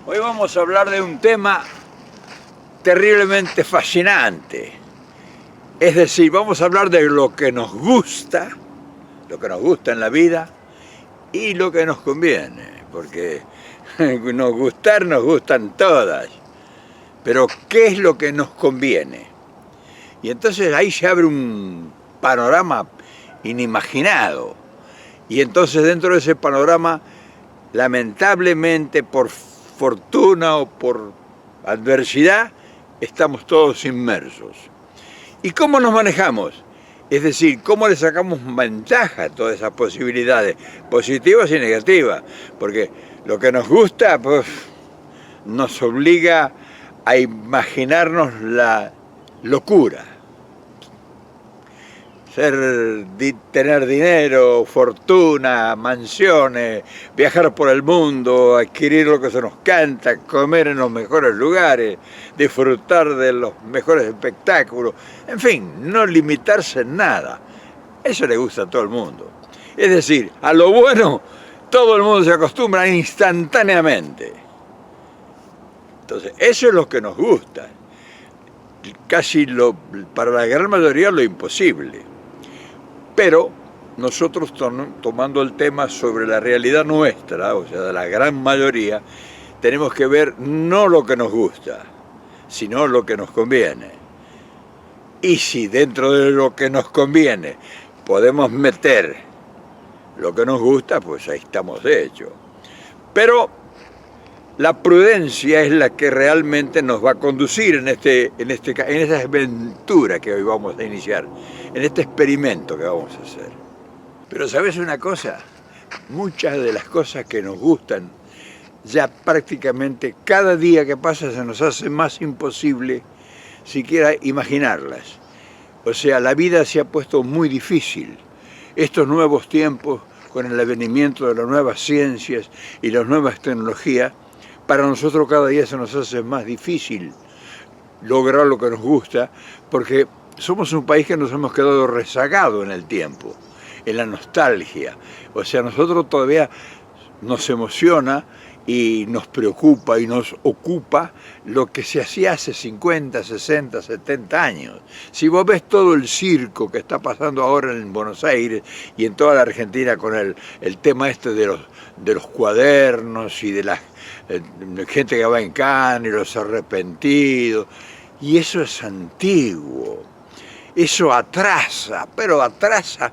Hoy vamos a hablar de un tema terriblemente fascinante. Es decir, vamos a hablar de lo que nos gusta en la vida y lo que nos conviene, porque nos gustan todas, pero ¿qué es lo que nos conviene? Y entonces ahí se abre un panorama inimaginado. Y entonces dentro de ese panorama, lamentablemente, por fortuna o por adversidad, estamos todos inmersos. ¿Y cómo nos manejamos? Es decir, ¿cómo le sacamos ventaja a todas esas posibilidades, positivas y negativas? Porque lo que nos gusta, pues, nos obliga a imaginarnos la locura. Tener dinero, fortuna, mansiones, viajar por el mundo, adquirir lo que se nos canta, comer en los mejores lugares, disfrutar de los mejores espectáculos, en fin, no limitarse en nada. Eso le gusta a todo el mundo. Es decir, a lo bueno todo el mundo se acostumbra instantáneamente. Entonces, eso es lo que nos gusta. Para la gran mayoría lo imposible. Pero nosotros tomando el tema sobre la realidad nuestra, o sea, de la gran mayoría, tenemos que ver no lo que nos gusta, sino lo que nos conviene. Y si dentro de lo que nos conviene podemos meter lo que nos gusta, pues ahí estamos hechos. Pero la prudencia es la que realmente nos va a conducir en esa aventura que hoy vamos a iniciar, en este experimento que vamos a hacer. Pero ¿sabes una cosa? Muchas de las cosas que nos gustan, ya prácticamente cada día que pasa se nos hace más imposible siquiera imaginarlas. O sea, la vida se ha puesto muy difícil. Estos nuevos tiempos, con el advenimiento de las nuevas ciencias y las nuevas tecnologías, para nosotros cada día se nos hace más difícil lograr lo que nos gusta, porque somos un país que nos hemos quedado rezagados en el tiempo, en la nostalgia. O sea, nosotros todavía nos emociona y nos preocupa y nos ocupa lo que se hacía hace 50, 60, 70 años. Si vos ves todo el circo que está pasando ahora en Buenos Aires y en toda la Argentina con el tema este de los cuadernos y de la gente que va en cana y los arrepentidos, y eso es antiguo, eso atrasa, pero atrasa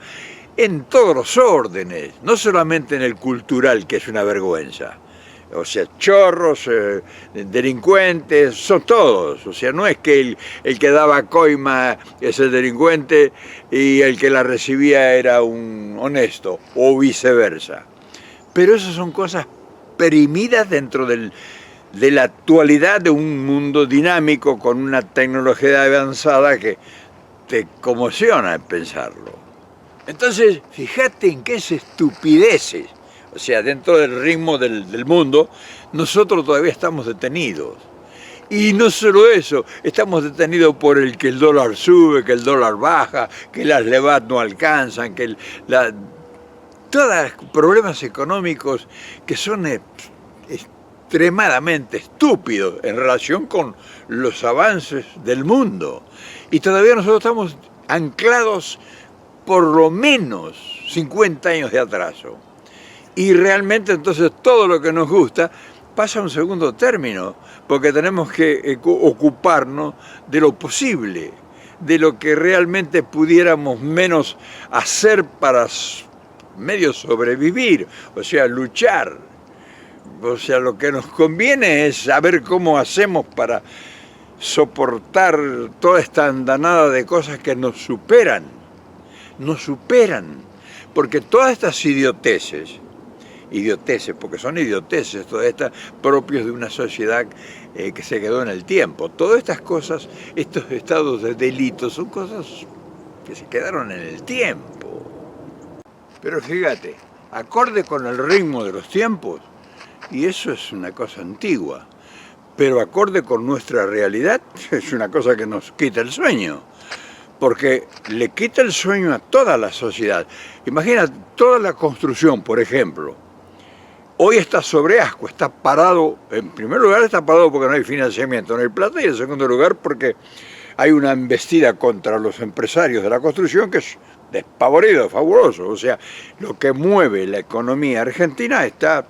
en todos los órdenes, no solamente en el cultural, que es una vergüenza. O sea, chorros, delincuentes, son todos. O sea, no es que el que daba coima es el delincuente y el que la recibía era un honesto, o viceversa. Pero esas son cosas perimidas dentro de la actualidad de un mundo dinámico con una tecnología avanzada que te conmociona pensarlo. Entonces, fíjate en qué estupideces. O sea, dentro del ritmo del mundo, nosotros todavía estamos detenidos. Y no solo eso, estamos detenidos por el que el dólar sube, que el dólar baja, que las levat no alcanzan, que todos los problemas económicos que son extremadamente estúpidos en relación con los avances del mundo. Y todavía nosotros estamos anclados por lo menos 50 años de atraso. Y realmente entonces todo lo que nos gusta pasa a un segundo término, porque tenemos que ocuparnos de lo posible, de lo que realmente pudiéramos menos hacer para medio sobrevivir, o sea, luchar. O sea, lo que nos conviene es saber cómo hacemos para soportar toda esta andanada de cosas que nos superan, porque todas estas idioteces, porque son idioteces, todas estas propias de una sociedad que se quedó en el tiempo. Todas estas cosas, estos estados de delito, son cosas que se quedaron en el tiempo. Pero fíjate, acorde con el ritmo de los tiempos, y eso es una cosa antigua, pero acorde con nuestra realidad, es una cosa que nos quita el sueño. Porque le quita el sueño a toda la sociedad. Imagina toda la construcción, por ejemplo, Hoy está sobre asco, está parado, en primer lugar está parado porque no hay financiamiento, no hay plata, y en segundo lugar porque hay una embestida contra los empresarios de la construcción que es despavorido, fabuloso. O sea, lo que mueve la economía argentina está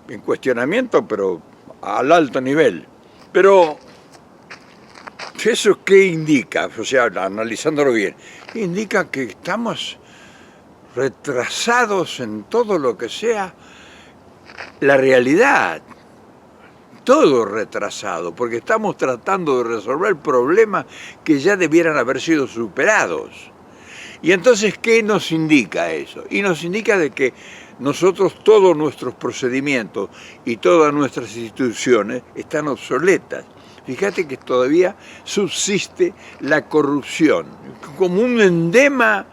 en cuestionamiento, pero al alto nivel. Pero, ¿eso qué indica? O sea, analizándolo bien, indica que estamos retrasados en todo lo que sea la realidad, todo retrasado, porque estamos tratando de resolver problemas que ya debieran haber sido superados. Y entonces, ¿qué nos indica eso? Y nos indica de que nosotros, todos nuestros procedimientos y todas nuestras instituciones están obsoletas. Fíjate que todavía subsiste la corrupción, como un endema,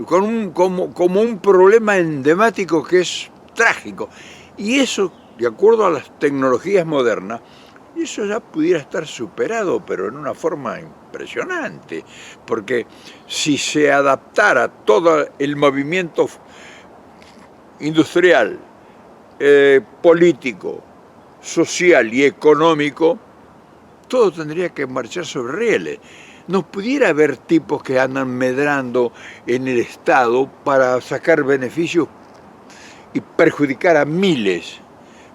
como un problema endemático que es trágico. Y eso, de acuerdo a las tecnologías modernas, eso ya pudiera estar superado, pero en una forma impresionante, porque si se adaptara todo el movimiento industrial, político, social y económico, todo tendría que marchar sobre rieles. No pudiera haber tipos que andan medrando en el Estado para sacar beneficios y perjudicar a miles,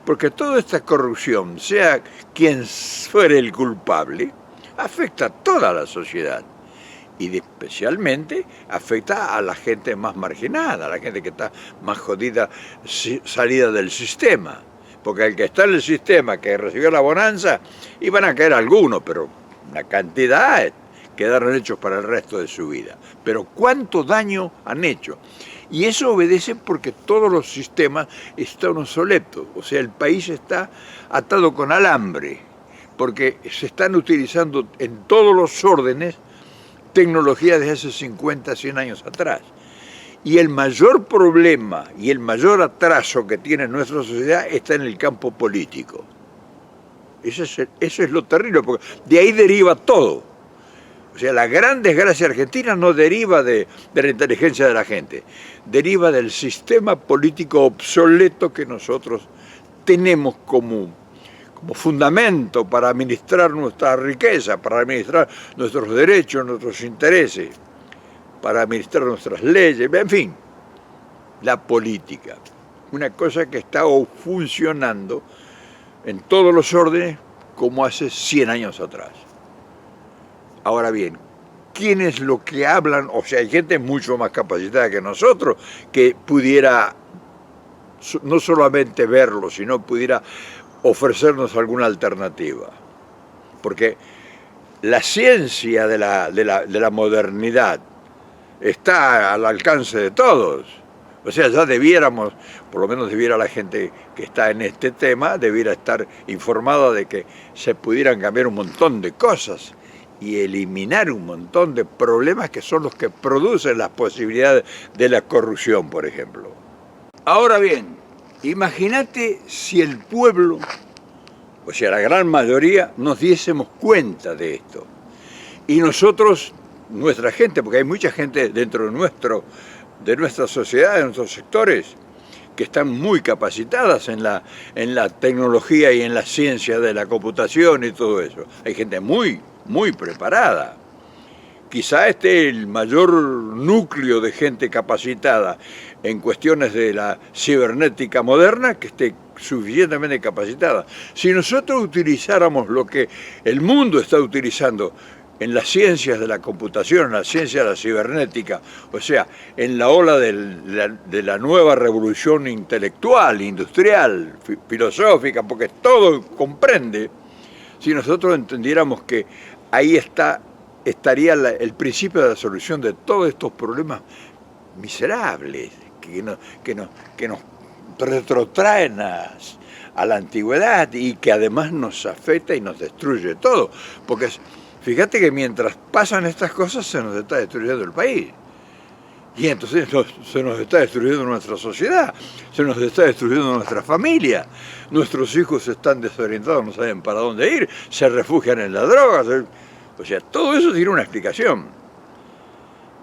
porque toda esta corrupción, sea quien fuere el culpable, afecta a toda la sociedad y especialmente afecta a la gente más marginada, a la gente que está más jodida, salida del sistema, porque el que está en el sistema, que recibió la bonanza, iban a caer algunos, pero la cantidad quedaron hechos para el resto de su vida. Pero ¿cuánto daño han hecho? Y eso obedece porque todos los sistemas están obsoletos, o sea, el país está atado con alambre, porque se están utilizando en todos los órdenes tecnologías de hace 50, 100 años atrás. Y el mayor problema y el mayor atraso que tiene nuestra sociedad está en el campo político. Eso es lo terrible, porque de ahí deriva todo. O sea, la gran desgracia argentina no deriva de la inteligencia de la gente, deriva del sistema político obsoleto que nosotros tenemos como fundamento para administrar nuestra riqueza, para administrar nuestros derechos, nuestros intereses, para administrar nuestras leyes, en fin, la política. Una cosa que está funcionando en todos los órdenes como hace 100 años atrás. Ahora bien, ¿quiénes lo que hablan? O sea, hay gente mucho más capacitada que nosotros que pudiera no solamente verlo, sino pudiera ofrecernos alguna alternativa. Porque la ciencia de la modernidad está al alcance de todos. O sea, ya debiéramos, por lo menos debiera la gente que está en este tema, debiera estar informada de que se pudieran cambiar un montón de cosas y eliminar un montón de problemas que son los que producen las posibilidades de la corrupción, por ejemplo. Ahora bien, imagínate si el pueblo, o sea, la gran mayoría, nos diésemos cuenta de esto. Y nosotros, nuestra gente, porque hay mucha gente dentro de nuestra sociedad, de nuestros sectores, que están muy capacitadas en la tecnología y en la ciencia de la computación y todo eso. Hay gente muy preparada. Quizá esté el mayor núcleo de gente capacitada en cuestiones de la cibernética moderna que esté suficientemente capacitada. Si nosotros utilizáramos lo que el mundo está utilizando en las ciencias de la computación, en la ciencia de la cibernética, o sea, en la ola de la nueva revolución intelectual, industrial, filosófica, porque todo comprende, si nosotros entendiéramos que ahí estaría el principio de la solución de todos estos problemas miserables que nos retrotraen a la antigüedad y que además nos afecta y nos destruye todo. Porque fíjate que mientras pasan estas cosas se nos está destruyendo el país. Y entonces se nos está destruyendo nuestra sociedad, se nos está destruyendo nuestra familia. Nuestros hijos están desorientados, no saben para dónde ir, se refugian en la droga. O sea, todo eso tiene una explicación.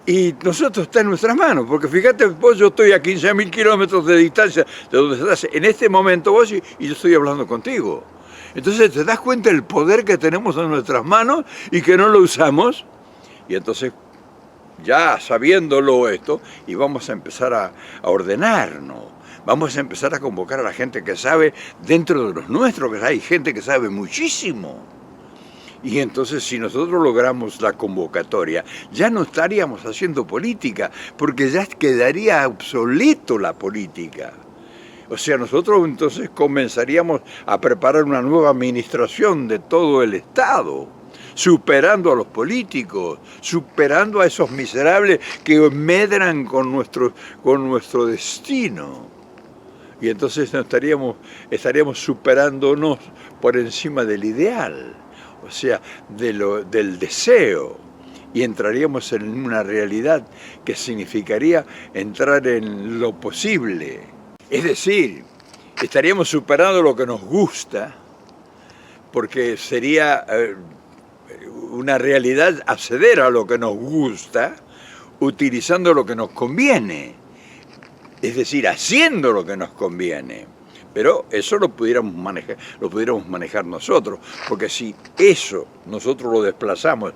Y nosotros está en nuestras manos, porque fíjate vos, yo estoy a 15.000 kilómetros de distancia de donde estás en este momento vos y yo estoy hablando contigo. Entonces te das cuenta del poder que tenemos en nuestras manos y que no lo usamos. Y entonces, ya sabiéndolo esto, y vamos a empezar a ordenarnos. Vamos a empezar a convocar a la gente que sabe, dentro de los nuestros, que hay gente que sabe muchísimo. Y entonces si nosotros logramos la convocatoria, ya no estaríamos haciendo política, porque ya quedaría obsoleto la política. O sea, nosotros entonces comenzaríamos a preparar una nueva administración de todo el Estado, superando a los políticos, superando a esos miserables que medran con nuestro destino. Y entonces estaríamos superándonos por encima del ideal. O sea, del deseo, y entraríamos en una realidad que significaría entrar en lo posible. Es decir, estaríamos superando lo que nos gusta, porque sería una realidad acceder a lo que nos gusta, utilizando lo que nos conviene, es decir, haciendo lo que nos conviene. Pero eso lo pudiéramos manejar nosotros, porque si eso nosotros lo desplazamos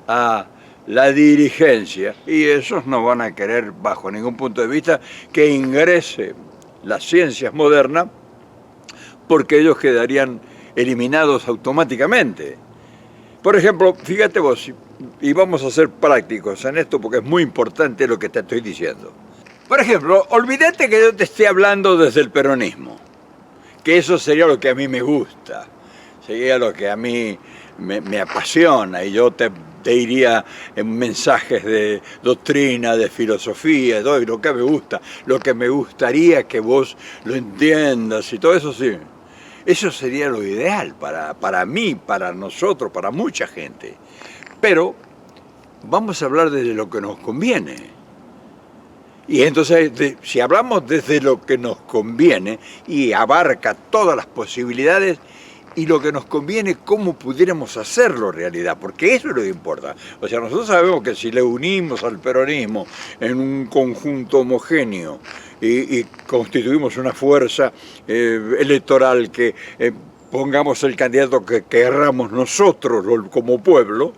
a la dirigencia, y esos no van a querer bajo ningún punto de vista que ingrese las ciencias modernas, porque ellos quedarían eliminados automáticamente. Por ejemplo, fíjate vos, y vamos a ser prácticos en esto porque es muy importante lo que te estoy diciendo. Por ejemplo, olvídate que yo te esté hablando desde el peronismo, que eso sería lo que a mí me gusta, sería lo que a mí me apasiona, y yo te diría en mensajes de doctrina, de filosofía, todo lo que me gusta, lo que me gustaría que vos lo entiendas y todo eso, sí. Eso sería lo ideal para mí, para nosotros, para mucha gente. Pero vamos a hablar desde lo que nos conviene. Y entonces, si hablamos desde lo que nos conviene y abarca todas las posibilidades y lo que nos conviene, cómo pudiéramos hacerlo realidad, porque eso es lo que importa. O sea, nosotros sabemos que si le unimos al peronismo en un conjunto homogéneo y constituimos una fuerza electoral que pongamos el candidato que querramos nosotros como pueblo,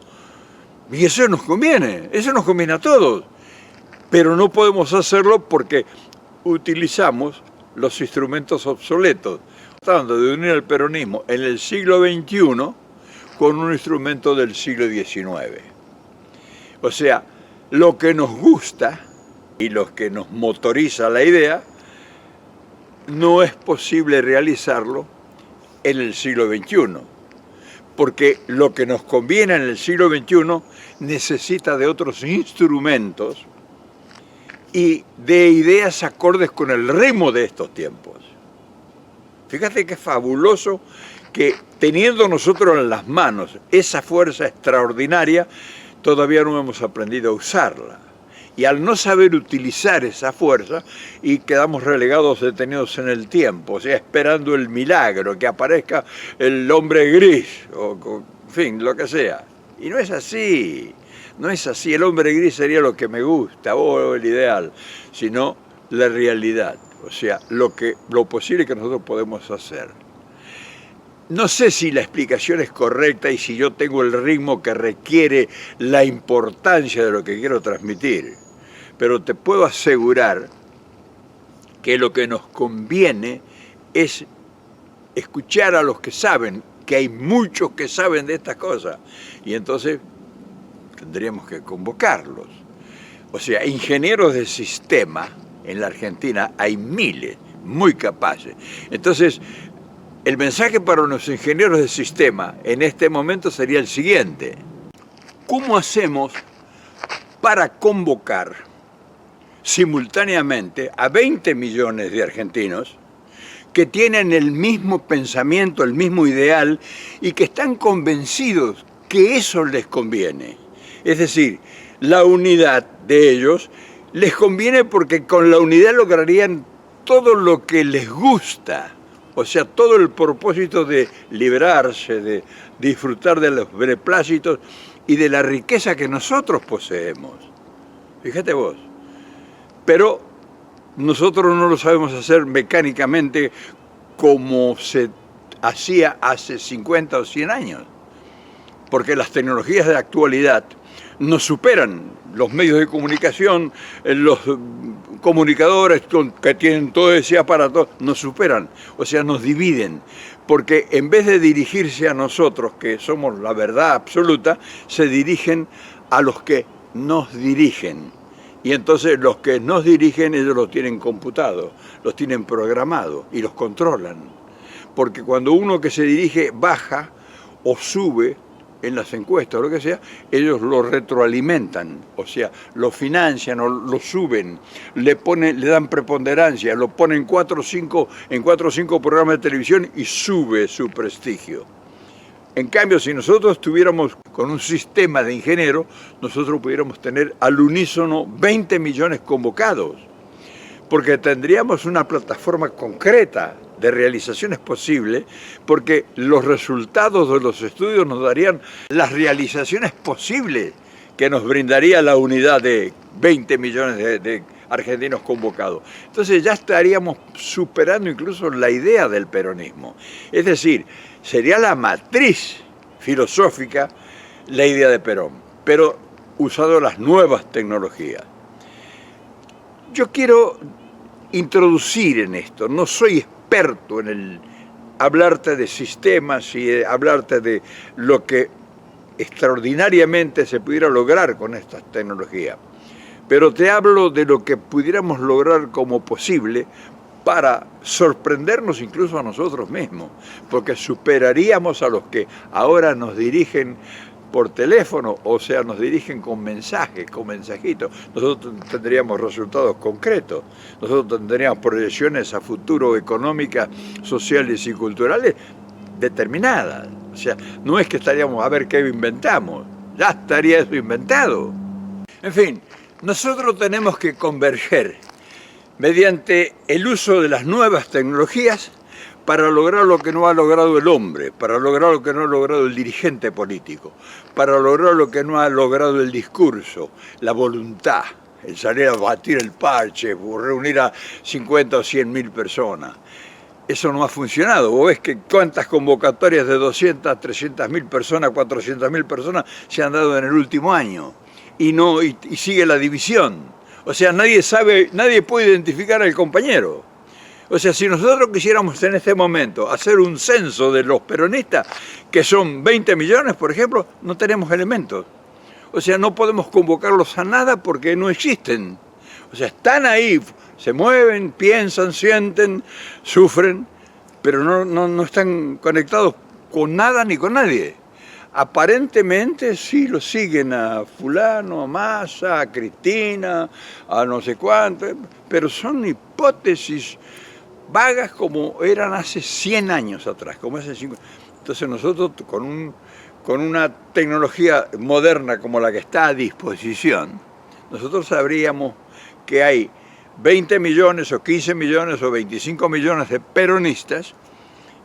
y eso nos conviene a todos. Pero no podemos hacerlo porque utilizamos los instrumentos obsoletos, tratando de unir el peronismo en el siglo XXI con un instrumento del siglo XIX. O sea, lo que nos gusta y lo que nos motoriza la idea, no es posible realizarlo en el siglo XXI, porque lo que nos conviene en el siglo XXI necesita de otros instrumentos y de ideas acordes con el ritmo de estos tiempos. Fíjate qué fabuloso que teniendo nosotros en las manos esa fuerza extraordinaria, todavía no hemos aprendido a usarla. Y al no saber utilizar esa fuerza, y quedamos relegados, detenidos en el tiempo, o sea, esperando el milagro, que aparezca el hombre gris, o en fin, lo que sea. Y no es así. No es así, el hombre gris sería lo que me gusta, o el ideal, sino la realidad, o sea, lo posible que nosotros podemos hacer. No sé si la explicación es correcta y si yo tengo el ritmo que requiere la importancia de lo que quiero transmitir, pero te puedo asegurar que lo que nos conviene es escuchar a los que saben, que hay muchos que saben de estas cosas, y entonces tendríamos que convocarlos. O sea, ingenieros de sistema, en la Argentina hay miles, muy capaces. Entonces, el mensaje para los ingenieros de sistema en este momento sería el siguiente. ¿Cómo hacemos para convocar simultáneamente a 20 millones de argentinos que tienen el mismo pensamiento, el mismo ideal y que están convencidos que eso les conviene? Es decir, la unidad de ellos les conviene porque con la unidad lograrían todo lo que les gusta, o sea, todo el propósito de liberarse, de disfrutar de los beneplácitos y de la riqueza que nosotros poseemos. fíjate vos. Pero nosotros no lo sabemos hacer mecánicamente como se hacía hace 50 o 100 años, porque las tecnologías de la actualidad nos superan. Los medios de comunicación, los comunicadores que tienen todo ese aparato, nos superan, o sea, nos dividen, porque en vez de dirigirse a nosotros, que somos la verdad absoluta, se dirigen a los que nos dirigen. Y entonces los que nos dirigen, ellos los tienen computados, los tienen programados y los controlan. Porque cuando uno que se dirige baja o sube en las encuestas o lo que sea, ellos lo retroalimentan, o sea, lo financian o lo suben, le dan preponderancia, lo ponen en 4 o 5 programas de televisión y sube su prestigio. En cambio, si nosotros estuviéramos con un sistema de ingenieros, nosotros pudiéramos tener al unísono 20 millones convocados, porque tendríamos una plataforma concreta de realizaciones posibles, porque los resultados de los estudios nos darían las realizaciones posibles que nos brindaría la unidad de 20 millones de argentinos convocados. Entonces ya estaríamos superando incluso la idea del peronismo. Es decir, sería la matriz filosófica la idea de Perón, pero usando las nuevas tecnologías. Yo quiero introducir en esto, no soy experto en hablarte de sistemas y hablarte de lo que extraordinariamente se pudiera lograr con estas tecnologías, pero te hablo de lo que pudiéramos lograr como posible para sorprendernos incluso a nosotros mismos, porque superaríamos a los que ahora nos dirigen por teléfono, o sea, nos dirigen con mensajes, con mensajitos. Nosotros tendríamos resultados concretos, nosotros tendríamos proyecciones a futuro económicas, sociales y culturales determinadas. O sea, no es que estaríamos a ver qué inventamos, ya estaría eso inventado. En fin, nosotros tenemos que converger mediante el uso de las nuevas tecnologías para lograr lo que no ha logrado el hombre, para lograr lo que no ha logrado el dirigente político, para lograr lo que no ha logrado el discurso, la voluntad, el salir a batir el parche, reunir a 50 o 100 mil personas. Eso no ha funcionado. Vos ves que cuántas convocatorias de 200, 300 mil personas, 400 mil personas se han dado en el último año y sigue la división. O sea, nadie puede identificar al compañero. O sea, si nosotros quisiéramos en este momento hacer un censo de los peronistas, que son 20 millones, por ejemplo, no tenemos elementos. O sea, no podemos convocarlos a nada porque no existen. O sea, están ahí, se mueven, piensan, sienten, sufren, pero no están conectados con nada ni con nadie. Aparentemente sí lo siguen a fulano, a Massa, a Cristina, a no sé cuánto, pero son hipótesis vagas como eran hace 100 años atrás, como hace 50. Entonces nosotros con una tecnología moderna como la que está a disposición, nosotros sabríamos que hay 20 millones o 15 millones o 25 millones de peronistas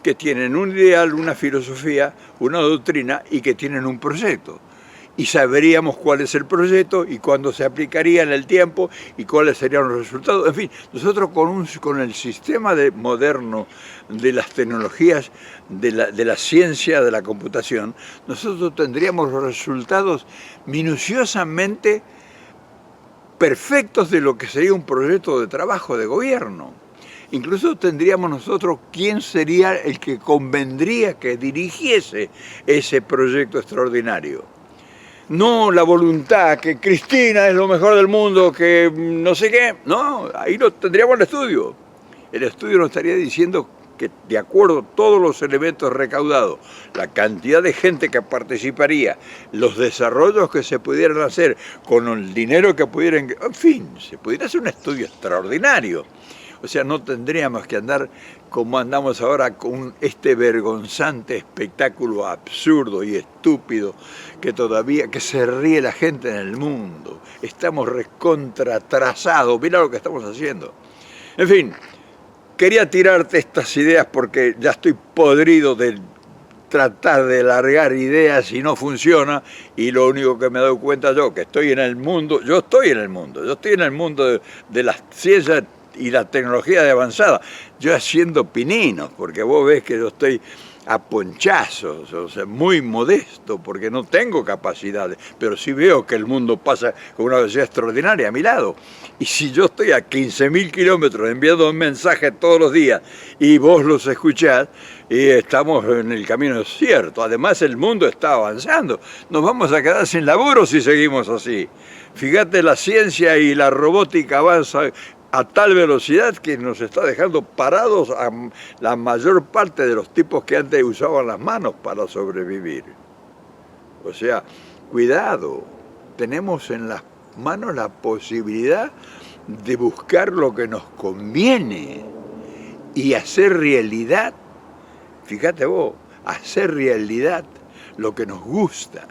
que tienen un ideal, una filosofía, una doctrina y que tienen un proyecto. Y sabríamos cuál es el proyecto y cuándo se aplicaría en el tiempo y cuáles serían los resultados. En fin, nosotros con el sistema moderno de las tecnologías, de la ciencia, de la computación, nosotros tendríamos los resultados minuciosamente perfectos de lo que sería un proyecto de trabajo de gobierno. Incluso tendríamos nosotros quién sería el que convendría que dirigiese ese proyecto extraordinario. No la voluntad, que Cristina es lo mejor del mundo, que no sé qué. No, ahí tendríamos el estudio. El estudio nos estaría diciendo que de acuerdo a todos los elementos recaudados, la cantidad de gente que participaría, los desarrollos que se pudieran hacer con el dinero que pudieran... En fin, se pudiera hacer un estudio extraordinario. O sea, no tendríamos que andar como andamos ahora con este vergonzante espectáculo absurdo y estúpido que se ríe la gente en el mundo. Estamos recontratrasados, mira lo que estamos haciendo. En fin, quería tirarte estas ideas porque ya estoy podrido de tratar de largar ideas y no funciona, y lo único que me doy cuenta yo, que estoy en el mundo, yo estoy en el mundo de las ciencias y la tecnología de avanzada, yo haciendo pininos, porque vos ves que yo estoy a ponchazos, o sea, muy modesto, porque no tengo capacidades, pero sí veo que el mundo pasa con una velocidad extraordinaria a mi lado. Y si yo estoy a 15.000 kilómetros enviando un mensaje todos los días y vos los escuchás, y estamos en el camino cierto. Además, el mundo está avanzando. Nos vamos a quedar sin laburo si seguimos así. Fíjate, la ciencia y la robótica avanzan a tal velocidad que nos está dejando parados a la mayor parte de los tipos que antes usaban las manos para sobrevivir. O sea, cuidado, tenemos en las manos la posibilidad de buscar lo que nos conviene y hacer realidad, fíjate vos, hacer realidad lo que nos gusta.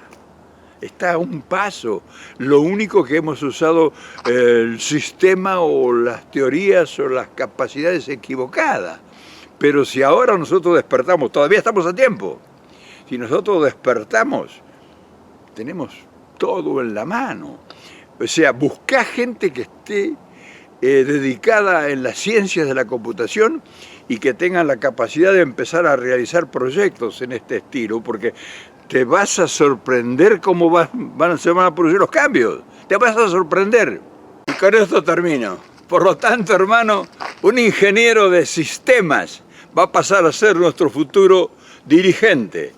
Está a un paso. Lo único que hemos usado el sistema o las teorías o las capacidades equivocadas. Pero si ahora nosotros despertamos, todavía estamos a tiempo. Si nosotros despertamos, tenemos todo en la mano. O sea, buscá gente que esté dedicada en las ciencias de la computación y que tengan la capacidad de empezar a realizar proyectos en este estilo, porque te vas a sorprender cómo se van a producir los cambios. Te vas a sorprender. Y con esto termino. Por lo tanto, hermano, un ingeniero de sistemas va a pasar a ser nuestro futuro dirigente.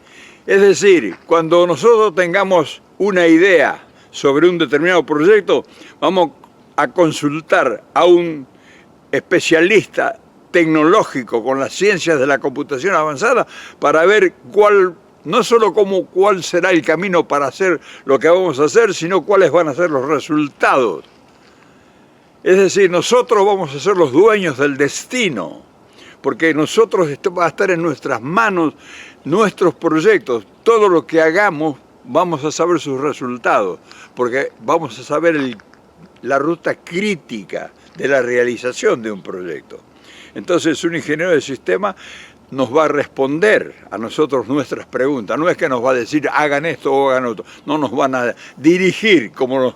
Es decir, cuando nosotros tengamos una idea sobre un determinado proyecto, vamos a consultar a un especialista tecnológico con las ciencias de la computación avanzada para ver no solo cuál será el camino para hacer lo que vamos a hacer, sino cuáles van a ser los resultados. Es decir, nosotros vamos a ser los dueños del destino, porque nosotros va a estar en nuestras manos nuestros proyectos. Todo lo que hagamos vamos a saber sus resultados, porque vamos a saber la ruta crítica de la realización de un proyecto. Entonces, un ingeniero de sistema nos va a responder a nosotros nuestras preguntas. No es que nos va a decir hagan esto o hagan otro. No, nos van a dirigir como nos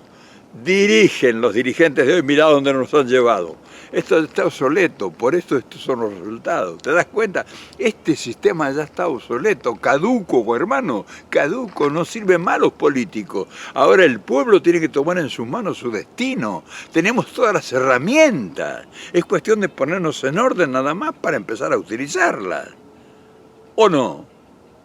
dirigen los dirigentes de hoy. Mirá dónde nos han llevado. Esto está obsoleto, por eso estos son los resultados. ¿Te das cuenta? Este sistema ya está obsoleto, caduco, hermano, caduco, no sirven más los políticos. Ahora el pueblo tiene que tomar en sus manos su destino. Tenemos todas las herramientas. Es cuestión de ponernos en orden nada más para empezar a utilizarlas. ¿O no?